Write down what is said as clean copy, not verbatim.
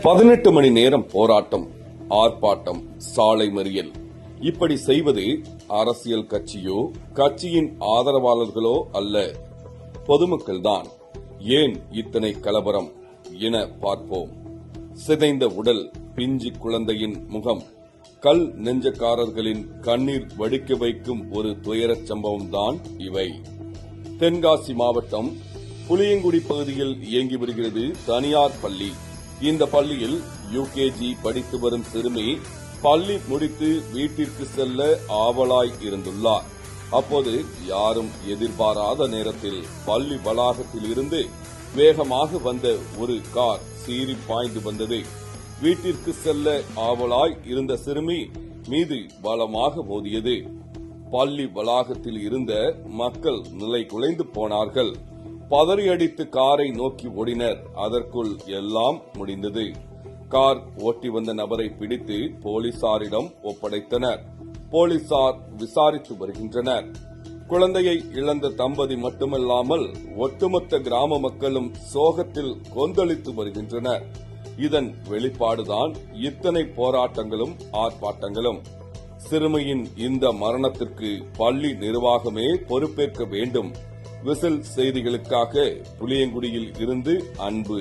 18 மணி நேரம் போராட்டம், ஆர்ப்பாட்டம், சாலை மறியல். இப்படி செய்வது அரசியல் கட்சியோ கட்சியின் ஆதரவாளர்களோ அல்ல, பொதுமக்கள்தான். ஏன் இத்தனை கலவரம் என பார்ப்போம். சிதைந்த உடல், பிஞ்சு குழந்தையின் முகம், கல் நெஞ்சக்காரர்களின் கண்ணீர் வடிக்க வைக்கும் ஒரு துயரச் சம்பவம் தான் இவை. தென்காசி மாவட்டம் புளியங்குடி பகுதியில் இயங்கி வருகிறது தனியார் பள்ளி. இந்த பள்ளியில் யுகேஜி படித்து வரும் சிறுமி பள்ளி முடித்து வீட்டிற்கு செல்ல ஆவலாய் இருந்துள்ளார். அப்போது யாரும் எதிர்பாராத நேரத்தில் பள்ளி வளாகத்தில் இருந்து வேகமாக வந்த ஒரு கார் சீறி பாய்ந்து வந்தது. வீட்டிற்கு செல்ல ஆவலாய் இருந்த சிறுமி மீது பலமாக மோதியது. பள்ளி வளாகத்தில் இருந்த மக்கள் நிலை குலைந்து போனார்கள். பதறியடித்து காரை நோக்கி ஓடினர். அதற்குள் எல்லாம் முடிந்தது. கார் ஓட்டி வந்த நபரை பிடித்து போலீசாரிடம் ஒப்படைத்தனர். போலீசார் விசாரித்து வருகின்றனர். குழந்தையை இழந்த தம்பதி மட்டுமல்லாமல் ஒட்டுமொத்த கிராம மக்களும் சோகத்தில் கொந்தளித்து வருகின்றனர். இதன் வெளிப்பாடுதான் இத்தனை போராட்டங்களும் ஆர்ப்பாட்டங்களும். சிறுமியின் இந்த மரணத்திற்கு பள்ளி நிர்வாகமே பொறுப்பேற்க வேண்டும். விசில் செய்திகளுக்காக புளியங்குடியில் இருந்து அன்பு.